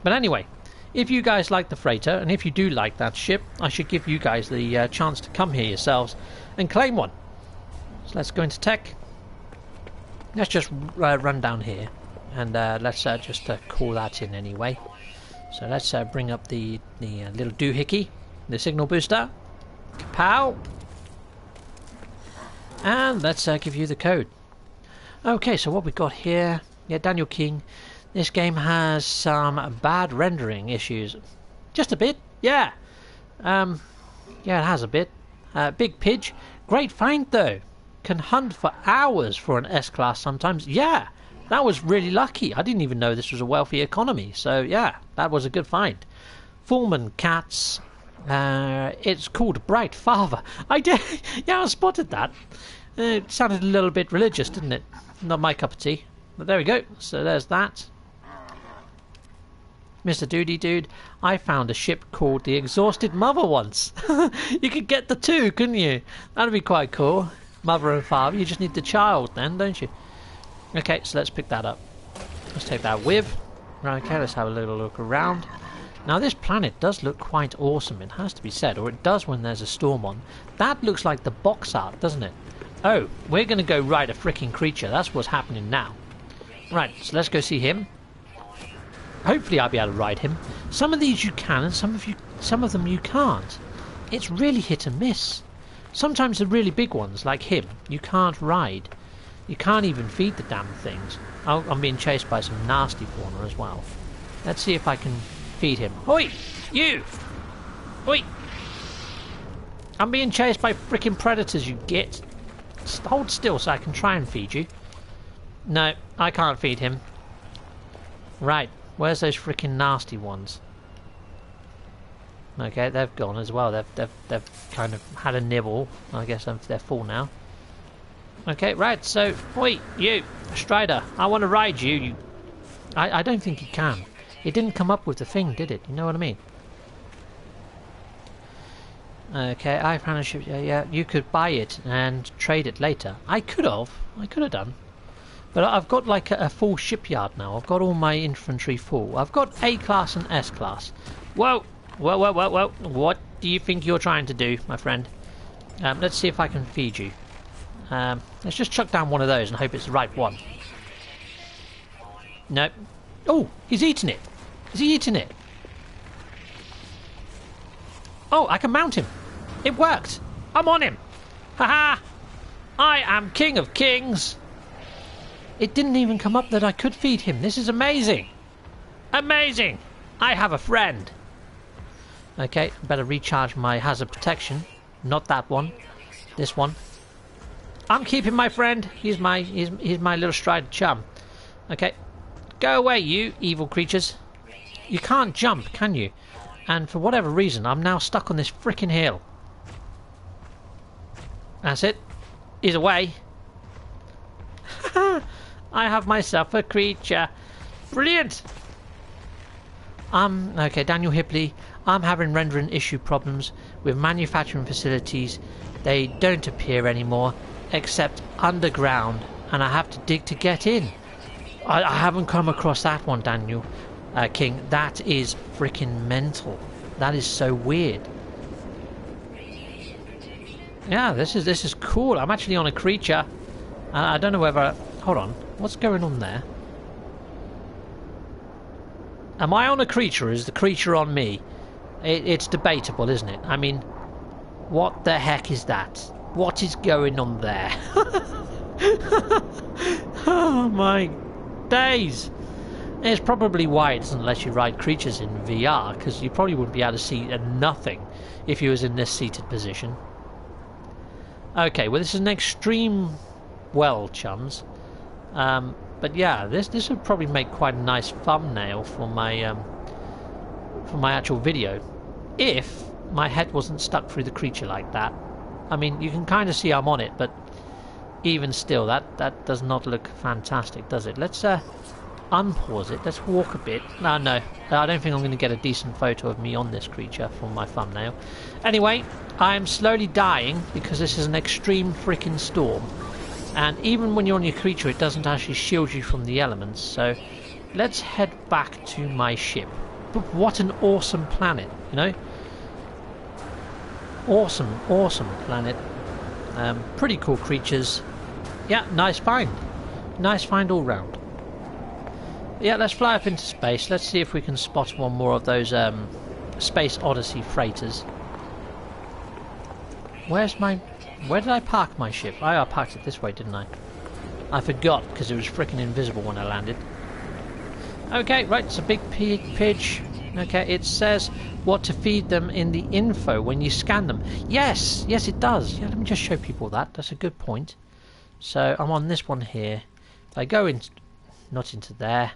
But anyway, if you guys like the freighter, and if you do like that ship, I should give you guys the chance to come here yourselves and claim one. So let's go into tech. Let's just run down here, and let's just call that in anyway. So let's bring up the little doohickey, the signal booster. Kapow! And let's give you the code. Okay, so what we've got here, yeah, Daniel King. This game has some bad rendering issues. Just a bit, yeah. Yeah, it has a bit. Big Pidge, great find though. Can hunt for hours for an S-class sometimes. Yeah, that was really lucky. I didn't even know this was a wealthy economy. So yeah, that was a good find. Fullman Cats. It's called Bright Father. I did. Yeah, I spotted that. It sounded a little bit religious, didn't it? Not my cup of tea. But there we go. So there's that. Mr. Doody Dude, I found a ship called the Exhausted Mother once. You could get the two, couldn't you? That'd be quite cool. Mother and father. You just need the child then, don't you? Okay, so let's pick that up. Let's take that with. Right, okay, let's have a little look around. Now this planet does look quite awesome, it has to be said, or it does when there's a storm on. That looks like the box art, doesn't it? Oh, we're going to go ride a freaking creature. That's what's happening now. Right, so let's go see him. Hopefully I'll be able to ride him. Some of these you can, and some of them you can't. It's really hit and miss. Sometimes the really big ones, like him, you can't ride. You can't even feed the damn things. Oh, I'm being chased by some nasty fauna as well. Let's see if I can feed him. Oi! You! Oi! I'm being chased by freaking predators, you git. Hold still so I can try and feed you. No, I can't feed him. Right, where's those freaking nasty ones? Okay, they've gone as well. They've kind of had a nibble. I guess they're full now. Okay, right. So, wait, you Strider, I want to ride you. I don't think you can. It didn't come up with the thing, did it? You know what I mean? Okay, I found a ship. Yeah. You could buy it and trade it later. I could have done. But I've got like a full shipyard now. I've got all my infantry full. I've got A class and S class. Whoa. Well, what do you think you're trying to do, my friend? Let's see if I can feed you. Let's just chuck down one of those and hope it's the right one. Nope. Oh, he's eating it. Is he eating it? Oh, I can mount him. It worked. I'm on him. Haha! I am king of kings. It didn't even come up that I could feed him. This is amazing. Amazing. I have a friend. Okay, better recharge my hazard protection. Not that one. This one. I'm keeping my friend. He's my little strided chum. Okay. Go away, you evil creatures. You can't jump, can you? And for whatever reason, I'm now stuck on this frickin' hill. That's it. He's away. I have myself a creature. Brilliant. Okay, Daniel Hipley. I'm having rendering issue problems with manufacturing facilities. They don't appear anymore, except underground, and I have to dig to get in. I haven't come across that one, Daniel King. That is freaking mental. That is so weird. Yeah, this is cool. I'm actually on a creature. I don't know whether... Hold on. What's going on there? Am I on a creature or is the creature on me? It's debatable, isn't it? I mean, what the heck is that? What is going on there? Oh my days. It's probably why it doesn't let you ride creatures in VR, because you probably wouldn't be able to see nothing if you was in this seated position. Okay, well this is an extreme well, chums. But yeah, this would probably make quite a nice thumbnail for my actual video, if my head wasn't stuck through the creature like that. I mean, you can kind of see I'm on it, but even still, that does not look fantastic, does it? Let's unpause it. Let's walk a bit. No, I don't think I'm going to get a decent photo of me on this creature for my thumbnail. Anyway, I am slowly dying because this is an extreme freaking storm. And even when you're on your creature, it doesn't actually shield you from the elements. So let's head back to my ship. But what an awesome planet, you know? Awesome, awesome planet. Pretty cool creatures. Yeah, nice find. Nice find all round. Yeah, let's fly up into space. Let's see if we can spot one more of those Space Odyssey freighters. Where did I park my ship? I parked it this way, didn't I? I forgot, because it was freaking invisible when I landed. Okay, right, it's a big pidge. Okay, it says what to feed them in the info when you scan them. Yes, yes it does. Yeah, let me just show people that. That's a good point. So, I'm on this one here. If I go in... Not into there.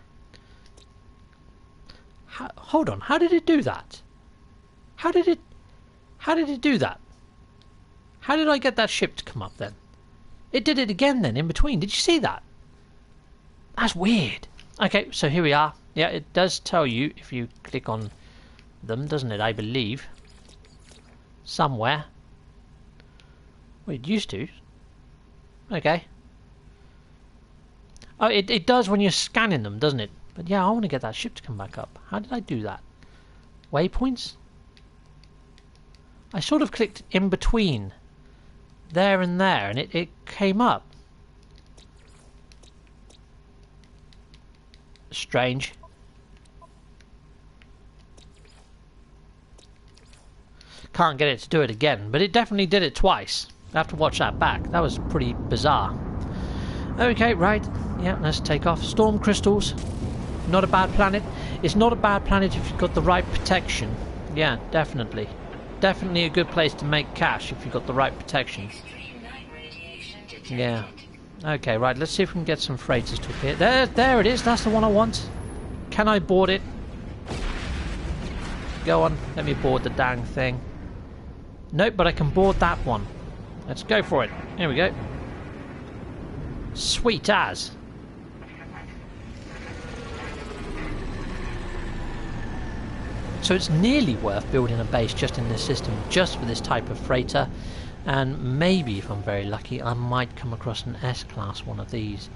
Hold on, how did it do that? How did it do that? How did I get that ship to come up then? It did it again then, in between. Did you see that? That's weird. Okay, so here we are. Yeah, it does tell you if you click on them, doesn't it? I believe. Somewhere. Well, it used to. Okay. Oh, it does when you're scanning them, doesn't it? But yeah, I want to get that ship to come back up. How did I do that? Waypoints? I sort of clicked in between there and there, and it came up. Strange. Can't get it to do it again, but it definitely did it twice. I have to watch that back. That was pretty bizarre. Okay, right. Yeah, let's take off. Storm crystals. Not a bad planet. It's not a bad planet if you've got the right protection. Yeah, definitely. Definitely a good place to make cash if you've got the right protection. Yeah. Okay, right. Let's see if we can get some freighters to appear. There it is. That's the one I want. Can I board it? Go on. Let me board the dang thing. Nope, but I can board that one. Let's go for it. Here we go. Sweet as. So it's nearly worth building a base just in this system, just for this type of freighter. And maybe, if I'm very lucky, I might come across an S-Class one of these.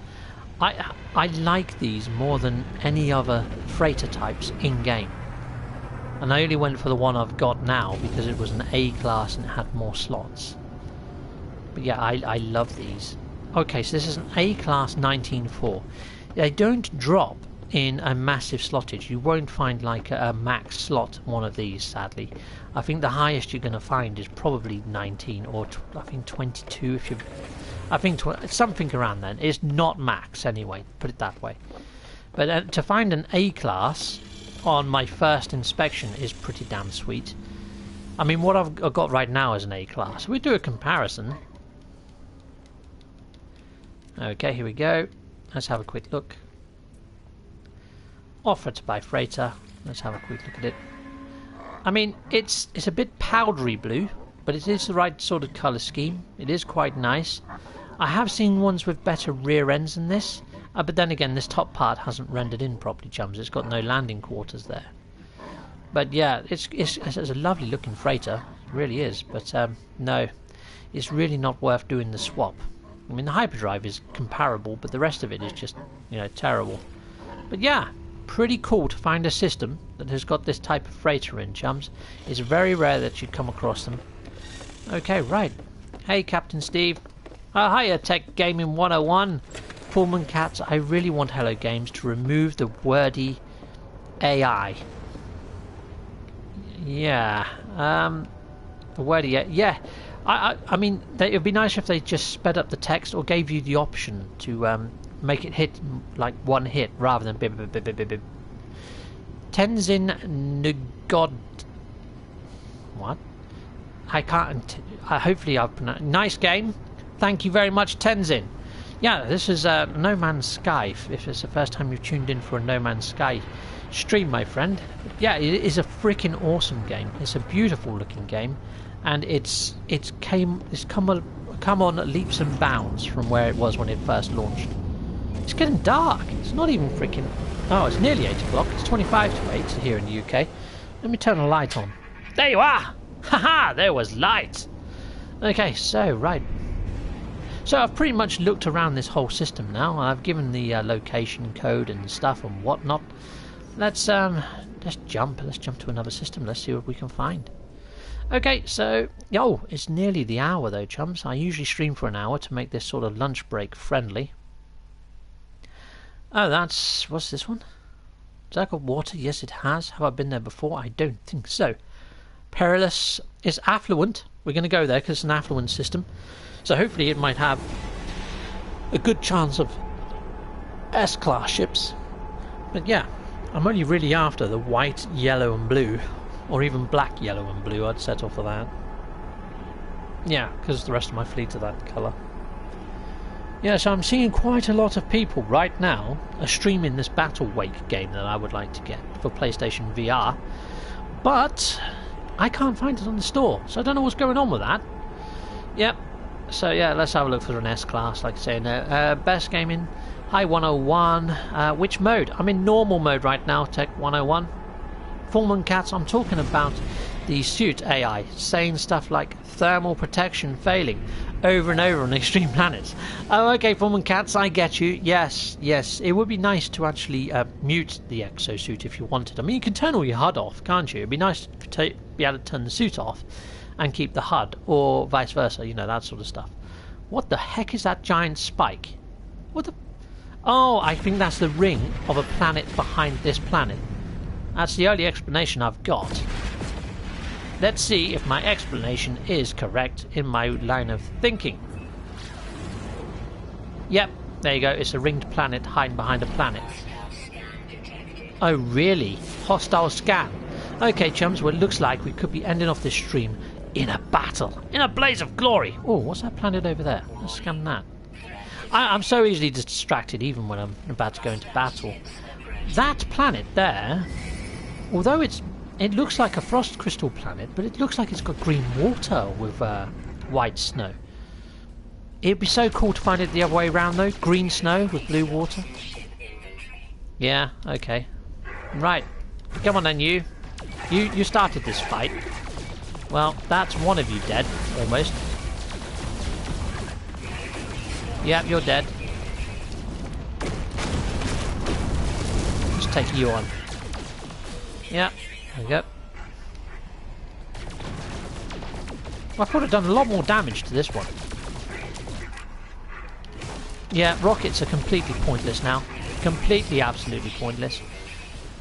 I like these more than any other freighter types in-game. And I only went for the one I've got now because it was an A-Class and it had more slots. But yeah, I love these. Okay, so this is an A-Class 19.4. They don't drop in a massive slottage. You won't find like a max slot one of these, sadly. I think the highest you're going to find is probably 19 or I think 22 if you... I think something around then. It's not max anyway, put it that way. But to find an A class on my first inspection is pretty damn sweet. I mean, what I've got right now is an A class. We do a comparison. Okay, here we go. Let's have a quick look. Offered by freighter. Let's have a quick look at it. I mean, it's a bit powdery blue, but it is the right sort of colour scheme. It is quite nice. I have seen ones with better rear ends than this, but then again, this top part hasn't rendered in properly, chums. It's got no landing quarters there. But yeah, it's a lovely looking freighter. It really is. But no, it's really not worth doing the swap. I mean, the hyperdrive is comparable, but the rest of it is just, you know, terrible. But yeah, pretty cool to find a system that has got this type of freighter in, chums. It's very rare that you'd come across them. Okay, right. Hey, Captain Steve. Hiya, Tech Gaming 101. Pullman Cats, I really want Hello Games to remove the wordy AI. Yeah. The wordy... Yeah. I mean, it would be nice if they just sped up the text or gave you the option to make it hit like one hit rather than bib bib bib bib bib. Tenzin Ngod. What? I can't. Hopefully I've pronounced. Nice game. Thank you very much, Tenzin. Yeah, this is No Man's Sky. If it's the first time you've tuned in for a No Man's Sky stream, my friend. Yeah, it is a freaking awesome game. It's a beautiful looking game. And it's come on leaps and bounds from where it was when it first launched. It's getting dark. It's not even freaking... Oh, it's nearly 8 o'clock. It's 25 to 8 here in the UK. Let me turn the light on. There you are! Haha! There was light! Okay, so, right. So I've pretty much looked around this whole system now. I've given the location code and stuff and whatnot. Let's jump. Let's jump to another system. Let's see what we can find. Okay, so, it's nearly the hour though, chums. I usually stream for an hour to make this sort of lunch break friendly. Oh, what's this one? Has that got water? Yes, it has. Have I been there before? I don't think so. Perilous is affluent. We're going to go there because it's an affluent system. So hopefully it might have a good chance of S-class ships. But yeah, I'm only really after the white, yellow and blue. Or even black, yellow and blue. I'd settle for that. Yeah, because the rest of my fleet are that colour. Yeah, so I'm seeing quite a lot of people right now are streaming this Battle Wake game that I would like to get for PlayStation VR. But I can't find it on the store, so I don't know what's going on with that. Yep. So yeah, let's have a look for an S-class, like I say. Best gaming, High 101. Which mode? I'm in normal mode right now, Tech 101. Pullman Cats, I'm talking about the suit AI, saying stuff like thermal protection failing over and over on extreme planets. Oh, okay, Pullman Cats, I get you. Yes, it would be nice to actually mute the exosuit if you wanted. I mean, you can turn all your HUD off, can't you? It'd be nice to be able to turn the suit off and keep the HUD, or vice versa, you know, that sort of stuff. What the heck is that giant spike? What the... Oh, I think that's the ring of a planet behind this planet. That's the only explanation I've got. Let's see if my explanation is correct in my line of thinking. Yep, there you go. It's a ringed planet hiding behind a planet. Oh, really? Hostile scan. Okay, chums, well, it looks like we could be ending off this stream in a battle. In a blaze of glory. Oh, what's that planet over there? Let's scan that. I'm so easily distracted even when I'm about to go into battle. That planet there... Although it looks like a frost crystal planet, but it looks like it's got green water with white snow. It'd be so cool to find it the other way around though. Green snow with blue water. Yeah, okay. Right. Come on then, you. You started this fight. Well, that's one of you dead, almost. Yep, you're dead. Let's take you on. Yeah, there we go. Well, I thought I'd done a lot more damage to this one. Yeah, rockets are completely pointless now. Completely, absolutely pointless.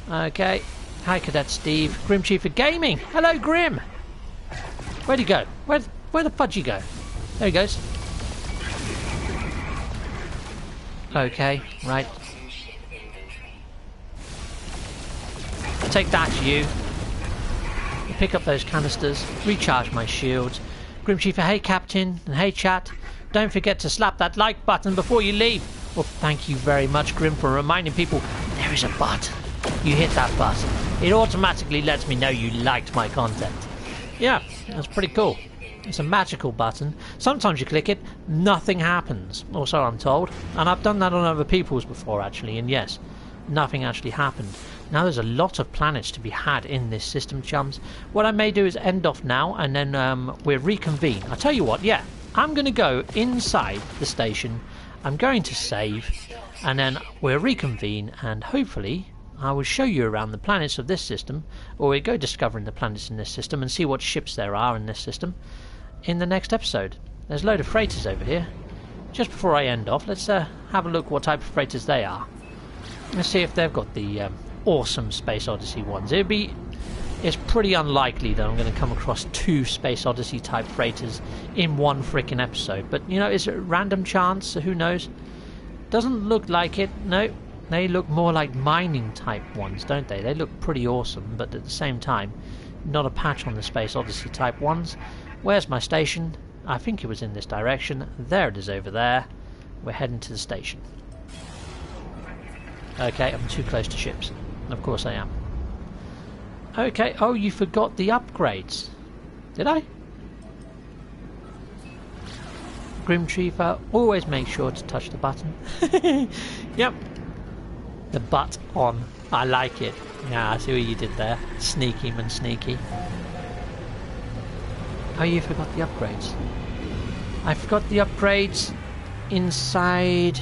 Okay. Hi, Cadet Steve. Grim Chief for Gaming. Hello, Grim. Where'd he go? Where the fudge you go? There he goes. Okay, right. Take that, you. Pick up those canisters. Recharge my shields. Grim Chief for hey, Captain. And hey, chat. Don't forget to slap that like button before you leave. Well, thank you very much, Grim, for reminding people there is a button. You hit that button. It automatically lets me know you liked my content. Yeah, that's pretty cool. It's a magical button. Sometimes you click it, nothing happens. Or so I'm told. And I've done that on other people's before, actually. And yes, nothing actually happened. Now there's a lot of planets to be had in this system, chums. What I may do is end off now, and then we'll reconvene. I'll tell you what, yeah. I'm going to go inside the station. I'm going to save. And then we'll reconvene, and hopefully I will show you around the planets of this system, or we'll go discovering the planets in this system and see what ships there are in this system in the next episode. There's a load of freighters over here. Just before I end off, let's have a look what type of freighters they are. Let's see if they've got the awesome Space Odyssey ones. It's pretty unlikely that I'm going to come across 2 Space Odyssey type freighters in one frickin' episode. But, you know, is it a random chance? So who knows? Doesn't look like it. No. They look more like mining type ones, don't they? They look pretty awesome, but at the same time, not a patch on the Space Odyssey type ones. Where's my station? I think it was in this direction. There it is over there. We're heading to the station. Okay, I'm too close to ships. Of course I am. Okay, oh, you forgot the upgrades. Did I? Grim Triefer, always make sure to touch the button. Yep. The butt on. I like it. Yeah, I see what you did there. Sneaky man, sneaky. Oh, you forgot the upgrades. I forgot the upgrades inside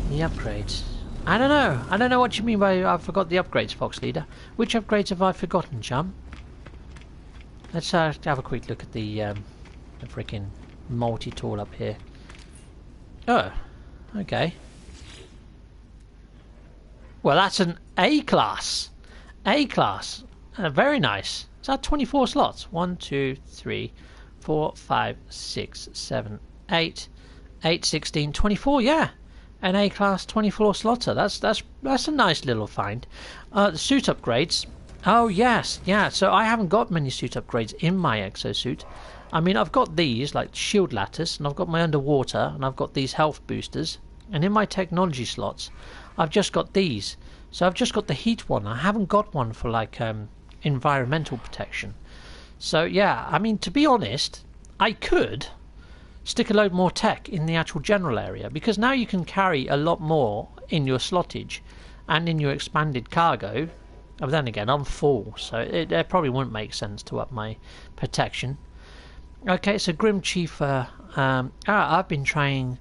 the upgrades. I don't know. I don't know what you mean by I forgot the upgrades, Fox Leader. Which upgrades have I forgotten, chum? Let's have a quick look at the freaking multi-tool up here. Oh, okay. Well, that's an A-class. A-class. Very nice. Is that 24 slots? 1, 2, 3, 4, 5, 6, 7, 8, 8, 16, 24, yeah. An A-class 24 slotter. That's a nice little find. The suit upgrades. Oh, yes. Yeah, so I haven't got many suit upgrades in my exosuit. I mean, I've got these, like shield lattice, and I've got my underwater, and I've got these health boosters. And in my technology slots, I've just got these. So I've just got the heat one. I haven't got one for, like, environmental protection. So, yeah, I mean, to be honest, I could stick a load more tech in the actual general area, because now you can carry a lot more in your slottage and in your expanded cargo. But then again, I'm full, so it probably wouldn't make sense to up my protection. Okay, so Grim Chief, I've been trying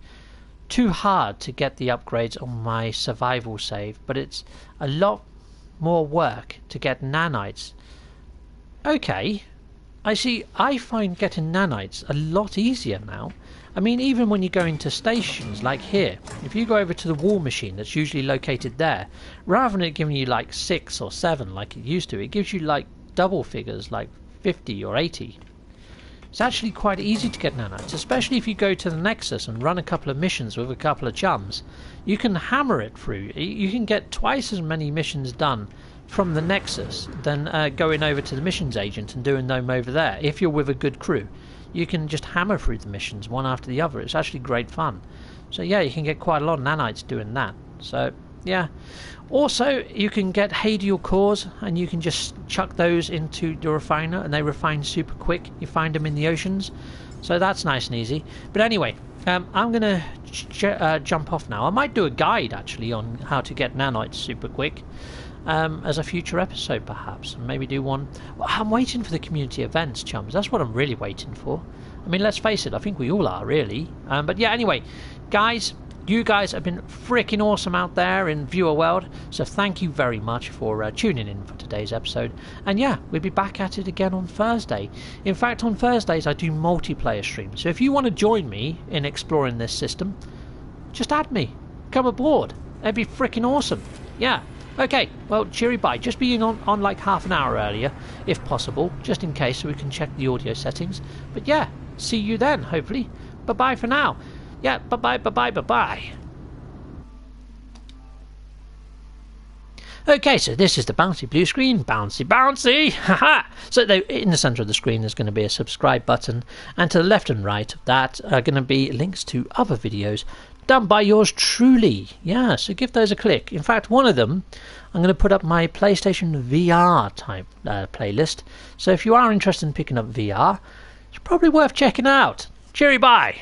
too hard to get the upgrades on my survival save, but it's a lot more work to get nanites. Okay, I see. I find getting nanites a lot easier now. I mean, even when you go into stations like here, if you go over to the war machine that's usually located there, rather than it giving you like 6 or 7 like it used to, it gives you like double figures, like 50 or 80. It's actually quite easy to get nanites, especially if you go to the Nexus and run a couple of missions with a couple of chums. You can hammer it through. You can get twice as many missions done from the Nexus than going over to the missions agent and doing them over there. If you're with a good crew, you can just hammer through the missions one after the other. It's actually great fun. So yeah, you can get quite a lot of nanites doing that. So yeah. Also, you can get Hadial cores, and you can just chuck those into your refiner, and they refine super quick. You find them in the oceans, so that's nice and easy. But anyway, I'm going to jump off now. I might do a guide, actually, on how to get nanites super quick as a future episode, perhaps. And maybe do one. Well, I'm waiting for the community events, chums. That's what I'm really waiting for. I mean, let's face it, I think we all are, really. But yeah, anyway, guys, You guys have been freaking awesome out there in viewer world, so thank you very much for tuning in for today's episode. And yeah, we'll be back at it again on Thursday. In fact, on Thursdays I do multiplayer streams, so if you want to join me in exploring this system, just add me, come aboard. That'd be freaking awesome. Yeah. Okay, well, cheery bye. Just being on like half an hour earlier, if possible, just in case, so we can check the audio settings. But yeah, see you then, hopefully. Bye-bye for now. Yeah, bye-bye, bye-bye, bye-bye. Okay, so this is the bouncy blue screen. Bouncy, bouncy! Haha! So in the centre of the screen there's going to be a subscribe button, and to the left and right of that are going to be links to other videos done by yours truly. Yeah, so give those a click. In fact, one of them, I'm going to put up my PlayStation VR type playlist. So if you are interested in picking up VR, it's probably worth checking out. Cheery bye!